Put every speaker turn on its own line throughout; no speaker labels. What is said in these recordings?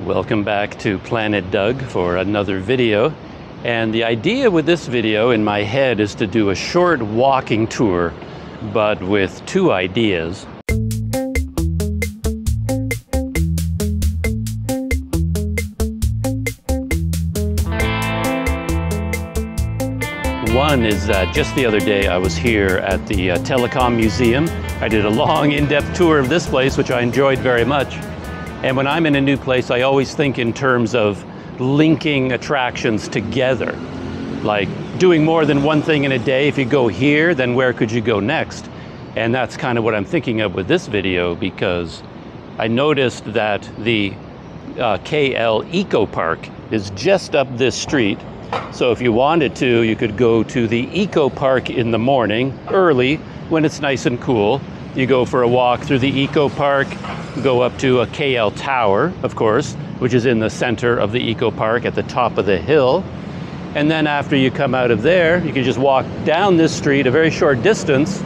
Welcome back to Planet Doug for another video. And the idea with this video in my head is to do a short walking tour, but with two ideas. One is that just the other day I was here at the Telecom Museum. I did a long in-depth tour of this place, which I enjoyed very much. And when I'm in a new place, I always think in terms of linking attractions together. Like doing more than one thing in a day. If you go here, then where could you go next? And that's kind of what I'm thinking of with this video, because I noticed that the KL Eco Park is just up this street. So if you wanted to, you could go to the Eco Park in the morning, early, when it's nice and cool. You go for a walk through the Eco Park, go up to a KL Tower, of course, which is in the center of the Eco Park at the top of the hill. And then after you come out of there, you can just walk down this street a very short distance,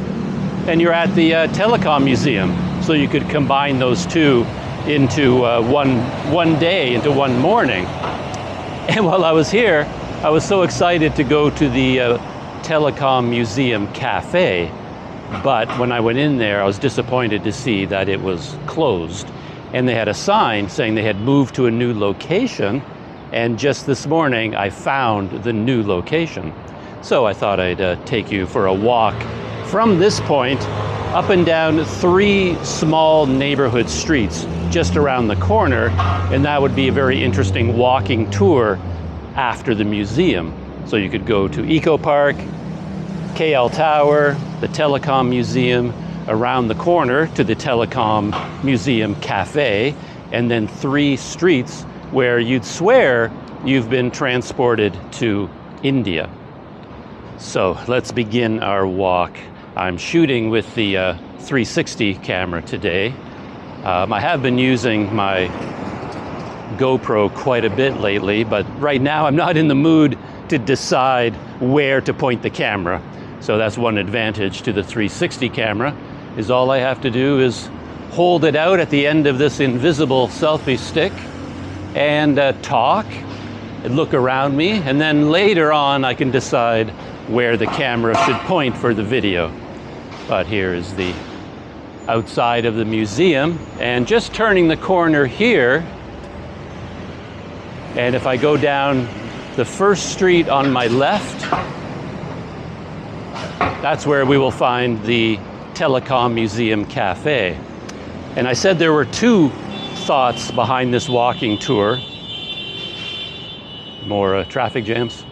and you're at the Telecom Museum. So you could combine those two into one day, into one morning. And while I was here, I was so excited to go to the Telecom Museum Cafe. But when I went in there, I was disappointed to see that it was closed. And they had a sign saying they had moved to a new location. And just this morning, I found the new location. So I thought I'd take you for a walk from this point up and down 3 small neighborhood streets just around the corner. And that would be a very interesting walking tour after the museum. So you could go to Eco Park, KL Tower, the Telecom Museum, around the corner to the Telecom Museum Cafe, and then 3 streets where you'd swear you've been transported to India. So let's begin our walk. I'm shooting with the 360 camera today. I have been using my GoPro quite a bit lately, but right now I'm not in the mood to decide where to point the camera. So that's one advantage to the 360 camera, is all I have to do is hold it out at the end of this invisible selfie stick and talk and look around me, and then later on I can decide where the camera should point for the video. But here is the outside of the museum, and just turning the corner here, and if I go down the first street on my left, that's where we will find the Telecom Museum Cafe. And I said there were 2 thoughts behind this walking tour. More traffic jams.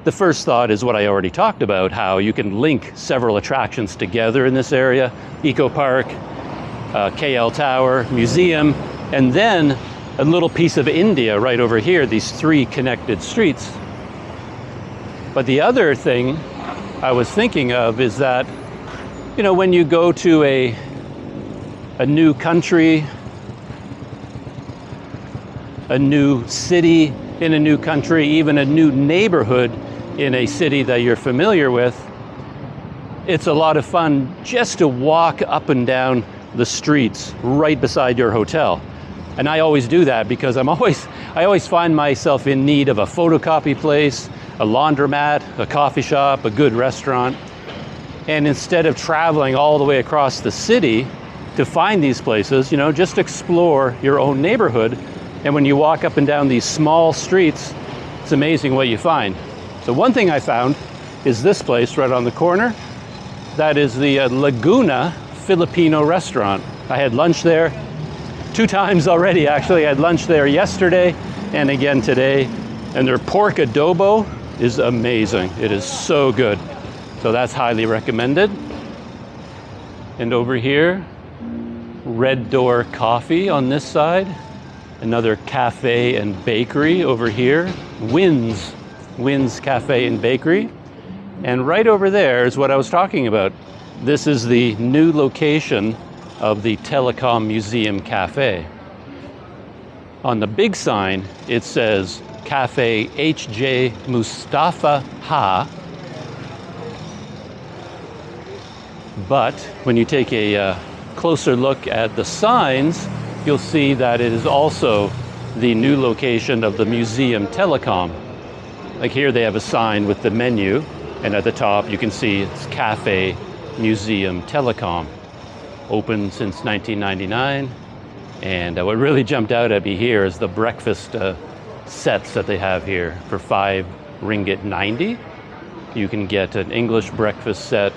The first thought is what I already talked about, how you can link several attractions together in this area. Eco Park, KL Tower, Museum, and then a little piece of India right over here, these 3 connected streets. But the other thing I was thinking of is that, you know, when you go to a new country, a new city in a new country, even a new neighborhood in a city that you're familiar with, it's a lot of fun just to walk up and down the streets right beside your hotel. And I always do that because I always find myself in need of a photocopy place, a laundromat, a coffee shop, a good restaurant. And instead of traveling all the way across the city to find these places, you know, just explore your own neighborhood. And when you walk up and down these small streets, it's amazing what you find. So one thing I found is this place right on the corner. That is the Laguna Filipino restaurant. I had lunch there 2 times already, actually. I had lunch there yesterday and again today. And their pork adobo is amazing. It is so good. So that's highly recommended. And over here, Red Door Coffee on this side. Another cafe and bakery over here. Wynn's Cafe and Bakery. And right over there is what I was talking about. This is the new location of the Telecom Museum Cafe. On the big sign, it says Cafe H.J. Mustafa Ha. But when you take a closer look at the signs, you'll see that it is also the new location of the Museum Telecom. Like here they have a sign with the menu, and at the top you can see it's Cafe Museum Telecom. Open since 1999. And what really jumped out at me here is the breakfast sets that they have here for 5 ringgit 90. You can get an English breakfast set,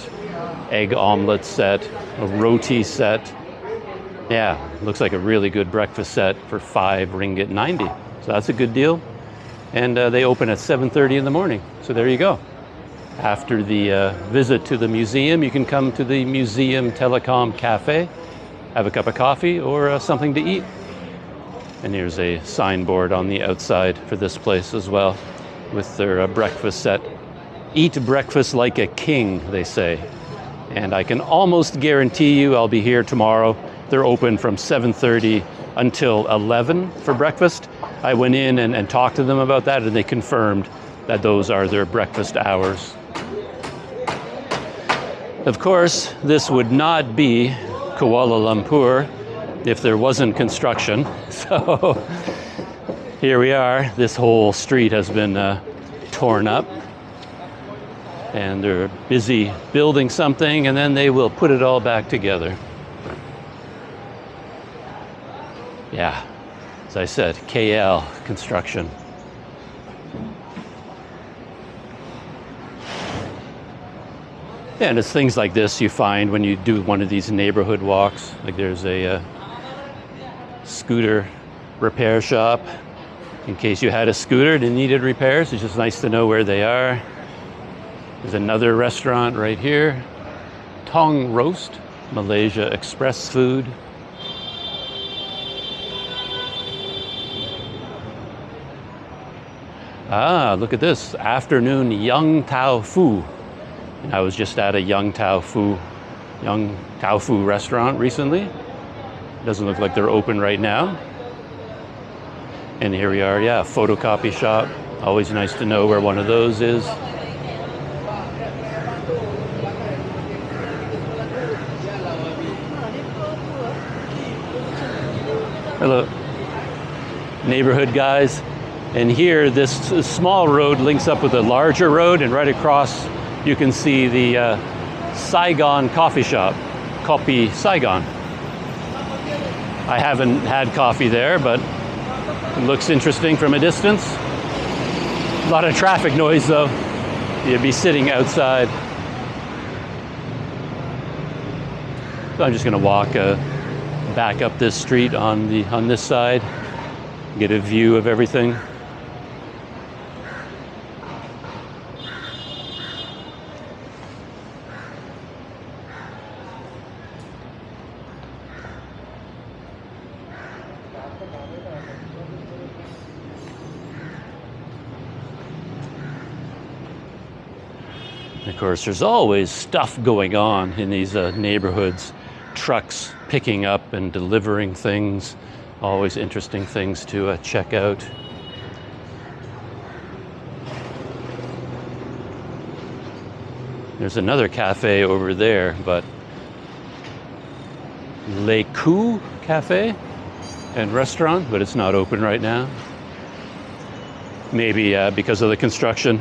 egg omelet set, a roti set. Yeah, looks like a really good breakfast set for 5 ringgit 90. So that's a good deal. And they open at 7:30 in the morning. So there you go. After the visit to the museum, you can come to the Museum Telecom Cafe, have a cup of coffee or something to eat. And here's a signboard on the outside for this place as well with their breakfast set. Eat breakfast like a king, they say. And I can almost guarantee you I'll be here tomorrow. They're open from 7:30 until 11 for breakfast. I went in and talked to them about that, and they confirmed that those are their breakfast hours. Of course, this would not be Kuala Lumpur if there wasn't construction. So here we are. This whole street has been torn up, and they're busy building something, and then they will put it all back together. Yeah, as I said, KL construction. Yeah, and it's things like this you find when you do one of these neighborhood walks. Like there's a scooter repair shop in case you had a scooter that needed repairs. It's just nice to know where they are. There's another restaurant right here, Tong Roast, Malaysia Express food. Ah, look at this, afternoon Young Tao Fu. And I was just at a Young Tao Fu restaurant recently. Doesn't look like they're open right now. And here we are, yeah, photocopy shop. Always nice to know where one of those is. Hello, neighborhood guys. And here, this small road links up with a larger road, and right across you can see the Saigon coffee shop, Kopi Saigon. I haven't had coffee there, but it looks interesting from a distance. A lot of traffic noise though. You'd be sitting outside. So I'm just gonna walk back up this street on this side, get a view of everything. Of course, there's always stuff going on in these neighborhoods. Trucks picking up and delivering things. Always interesting things to check out. There's another cafe over there, but Le Coup Cafe and restaurant, but it's not open right now. Maybe because of the construction.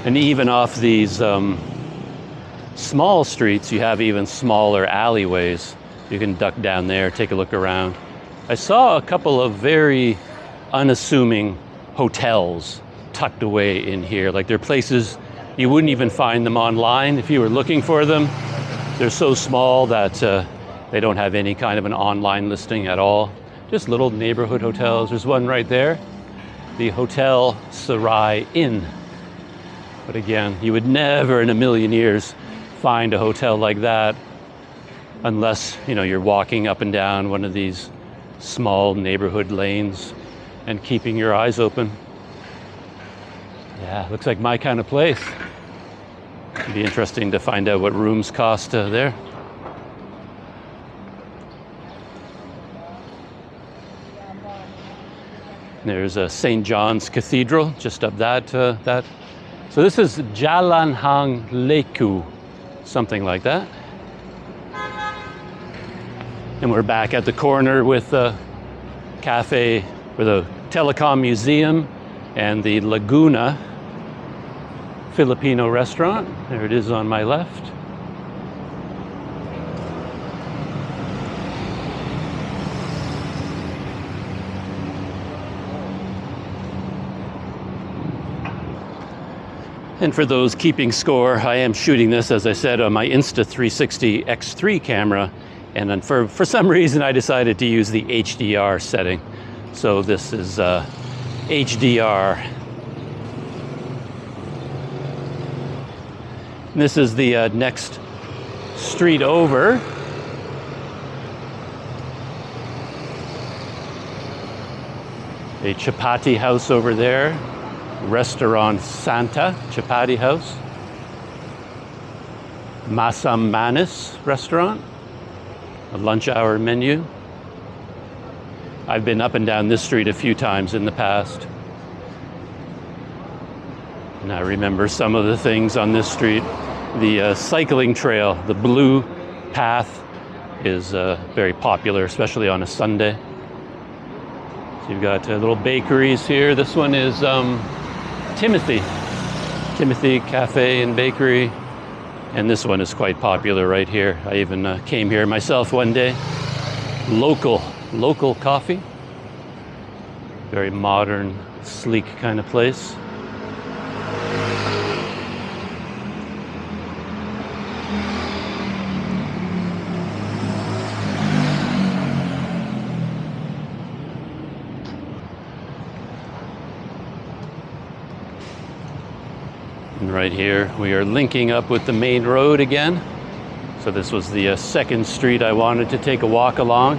And even off these small streets, you have even smaller alleyways. You can duck down there, take a look around. I saw a couple of very unassuming hotels tucked away in here. Like they're places you wouldn't even find them online if you were looking for them. They're so small that they don't have any kind of an online listing at all. Just little neighborhood hotels. There's one right there, the Hotel Serai Inn. But again, you would never in a million years find a hotel like that unless, you know, you're walking up and down one of these small neighborhood lanes and keeping your eyes open. Yeah, looks like my kind of place. It'd be interesting to find out what rooms cost there. There's a St. John's Cathedral just up that. So this is Jalan Hang Leku, something like that. And we're back at the corner with the cafe, with a telecom museum and the Laguna Filipino restaurant. There it is on my left. And for those keeping score, I am shooting this, as I said, on my Insta360 X3 camera. And then for some reason, I decided to use the HDR setting. So this is HDR. And this is the next street over. A chapati house over there. Restaurant Santa, chapati house. Masam Manis restaurant, a lunch hour menu. I've been up and down this street a few times in the past. And I remember some of the things on this street. The cycling trail, the blue path, is very popular, especially on a Sunday. So you've got little bakeries here. This one is Timothy Cafe and Bakery, and this one is quite popular right here. I even came here myself one day. Local coffee, very modern, sleek kind of place. And right here, we are linking up with the main road again. So this was the second street I wanted to take a walk along.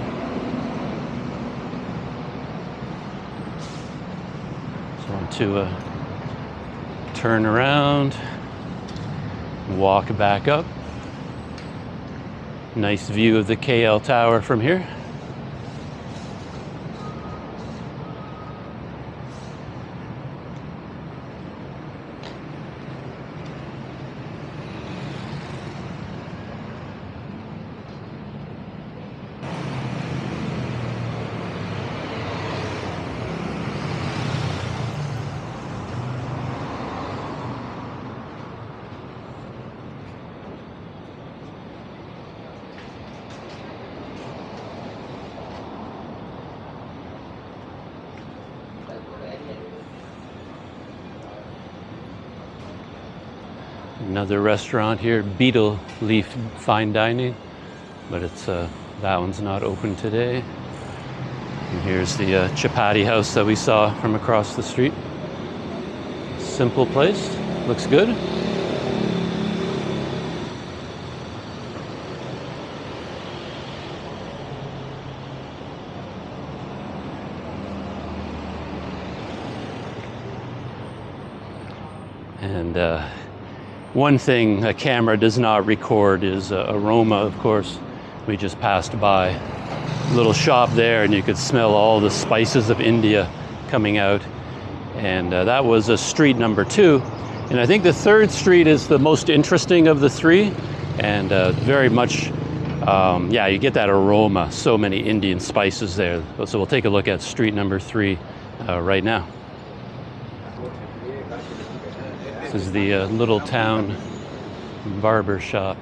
So I want to turn around, walk back up. Nice view of the KL Tower from here. Another restaurant here, Beetle Leaf Fine Dining, but it's that one's not open today. And here's the chapati house that we saw from across the street. Simple place, looks good. And one thing a camera does not record is aroma, of course. We just passed by a little shop there and you could smell all the spices of India coming out. And that was street number 2. And I think the third street is the most interesting of the three. And very much, yeah, you get that aroma, so many Indian spices there. So we'll take a look at street number 3 right now. This is the little town barber shop.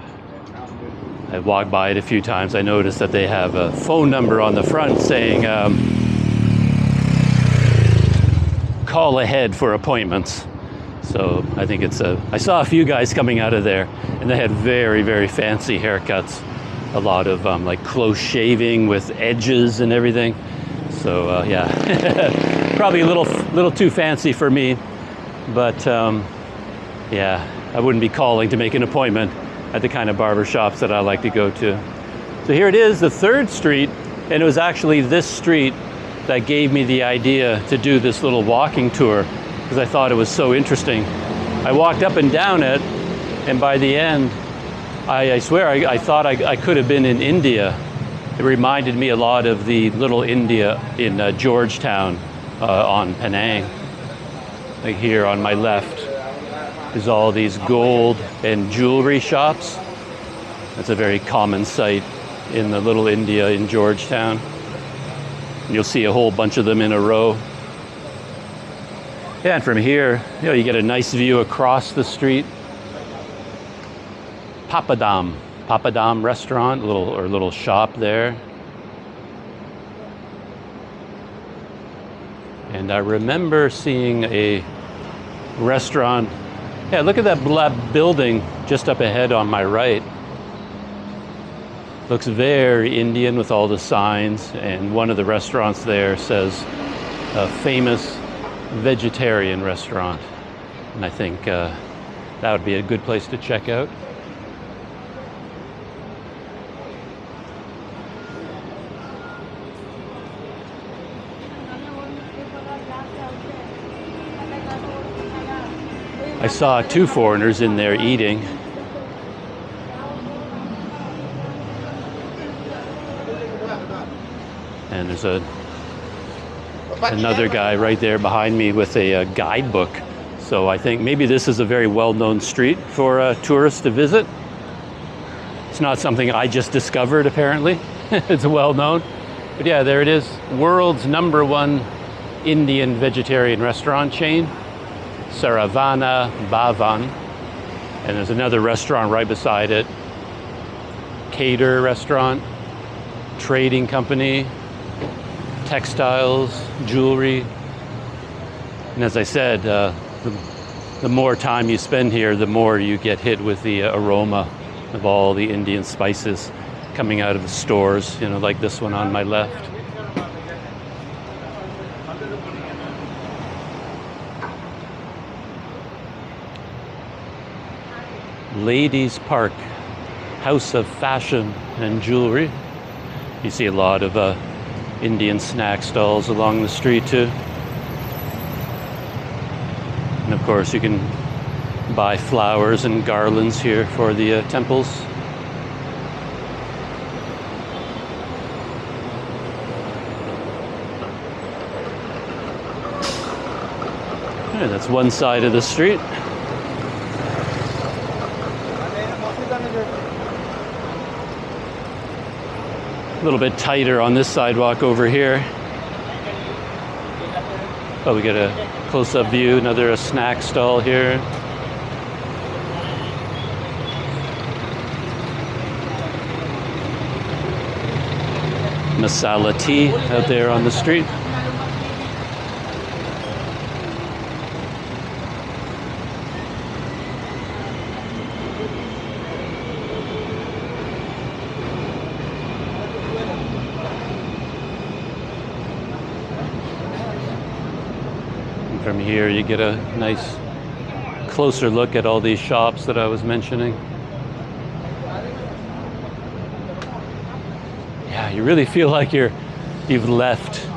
I walked by it a few times. I noticed that they have a phone number on the front saying call ahead for appointments. So I think it's I saw a few guys coming out of there and they had very, very fancy haircuts. A lot of like close shaving with edges and everything. So yeah, probably a little too fancy for me, but yeah, I wouldn't be calling to make an appointment at the kind of barber shops that I like to go to. So here it is, the third street, and it was actually this street that gave me the idea to do this little walking tour because I thought it was so interesting. I walked up and down it, and by the end, I swear I thought I could have been in India. It reminded me a lot of the little India in Georgetown, on Penang. Like here on my left is all these gold and jewelry shops. That's a very common sight in the Little India in Georgetown. You'll see a whole bunch of them in a row. Yeah, and from here, you get a nice view across the street. Papadam restaurant, little shop there. And I remember seeing a restaurant. Yeah, look at that building just up ahead on my right. Looks very Indian with all the signs, and one of the restaurants there says a famous vegetarian restaurant. And I think that would be a good place to check out. I saw 2 foreigners in there eating. And there's another guy right there behind me with a guidebook. So I think maybe this is a very well-known street for tourists to visit. It's not something I just discovered, apparently. It's well-known. But yeah, there it is. World's #1 Indian vegetarian restaurant chain, Saravana Bhavan. And there's another restaurant right beside it. Cater restaurant, trading company, textiles, jewelry. And as I said, the more time you spend here, the more you get hit with the aroma of all the Indian spices coming out of the stores, like this one on my left. Ladies Park, House of Fashion and Jewelry. You see a lot of Indian snack stalls along the street too. And of course you can buy flowers and garlands here for the temples. And that's one side of the street. A little bit tighter on this sidewalk over here. Oh, we get a close-up view, another snack stall here. Masala tea out there on the street. From here you get a nice closer look at all these shops that I was mentioning. Yeah, you really feel like you've left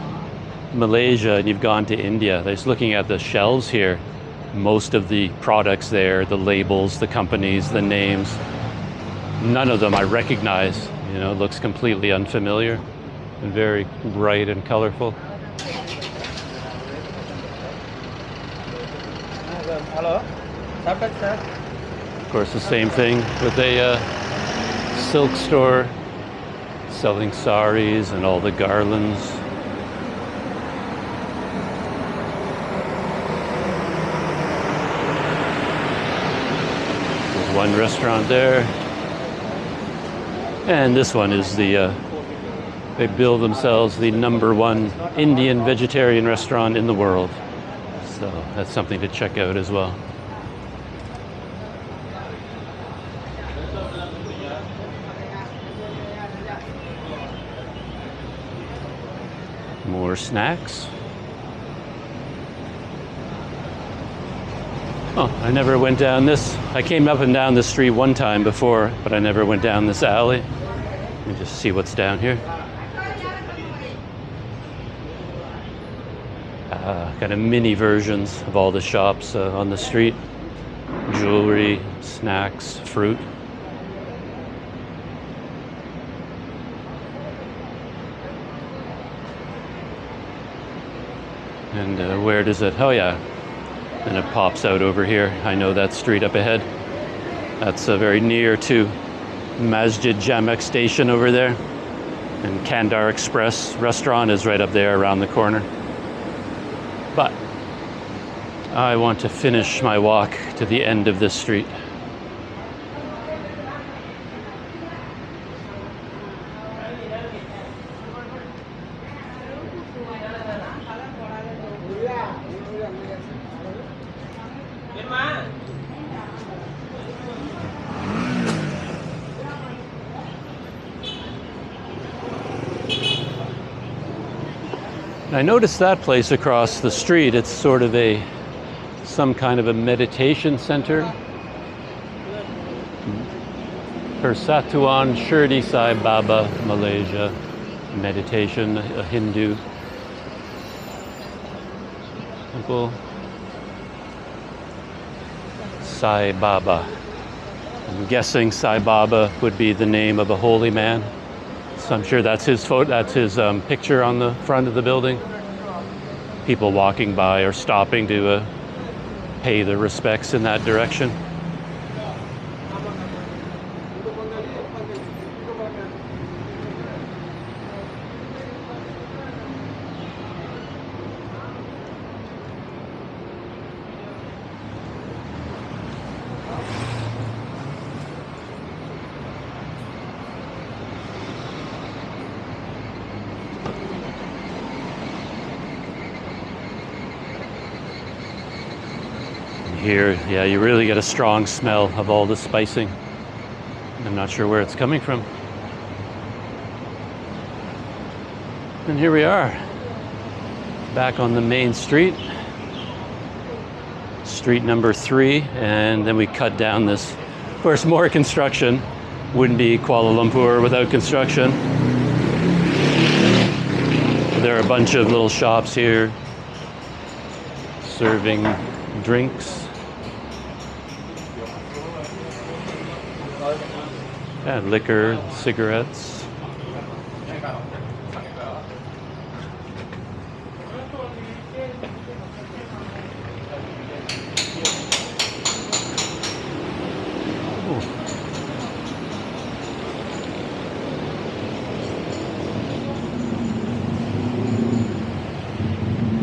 Malaysia and you've gone to India. Just looking at the shelves here, most of the products there, the labels, the companies, the names, none of them I recognize. It looks completely unfamiliar and very bright and colorful.
Hello.
Of course, the same thing with a silk store selling saris and all the garlands. There's one restaurant there. And this one is they bill themselves the #1 Indian vegetarian restaurant in the world. So that's something to check out as well. More snacks. Oh, I never went down this. I came up and down this street one time before, but I never went down this alley. Let me just see what's down here. Kind of mini versions of all the shops on the street. Jewelry, snacks, fruit. And where does it? Oh yeah, and it pops out over here. I know that street up ahead. That's very near to Masjid Jamek station over there. And Kandar Express restaurant is right up there around the corner. But I want to finish my walk to the end of this street. I noticed that place across the street. It's sort of some kind of a meditation center. Persatuan Shirdi Sai Baba, Malaysia. Meditation, a Hindu temple. Sai Baba. I'm guessing Sai Baba would be the name of a holy man. So I'm sure that's his photo, that's his picture on the front of the building. People walking by or stopping to pay their respects in that direction. Here, yeah, you really get a strong smell of all the spicing. I'm not sure where it's coming from. And here we are, back on the main street, street number 3, and then we cut down this. Of course, more construction. Wouldn't be Kuala Lumpur without construction. There are a bunch of little shops here serving drinks. Yeah, liquor, cigarettes.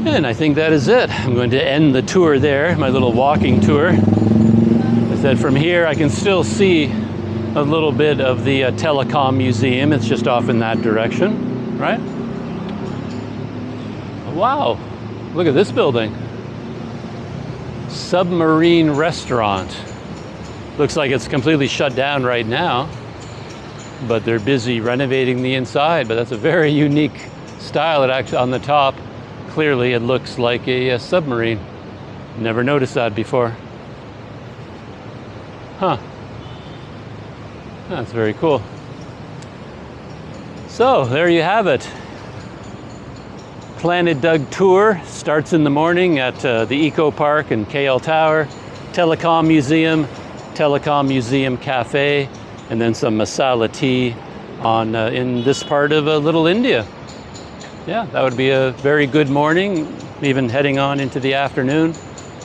And I think that is it. I'm going to end the tour there, my little walking tour. I said from here I can still see a little bit of the telecom museum. It's just off in that direction, right? Wow, look at this building. Submarine restaurant. Looks like it's completely shut down right now, but they're busy renovating the inside. But that's a very unique style. It actually, on the top, clearly it looks like a submarine. Never noticed that before. Huh. That's very cool. So there you have it. Planet Doug tour starts in the morning at the Eco Park and KL Tower, Telecom Museum Cafe, and then some masala tea on in this part of Little India. Yeah, that would be a very good morning. Even heading on into the afternoon,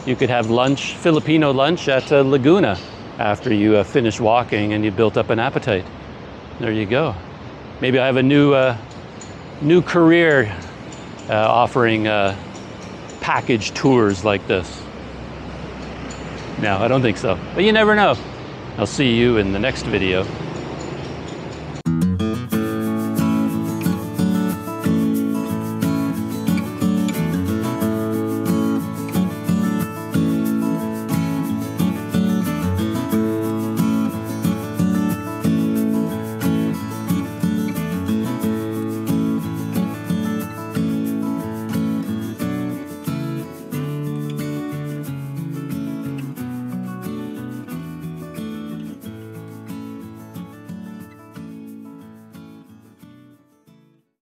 you could have lunch, Filipino lunch at Laguna, after you finish walking and you built up an appetite. There you go. Maybe I have a new career offering package tours like this. No, I don't think so. But you never know. I'll see you in the next video.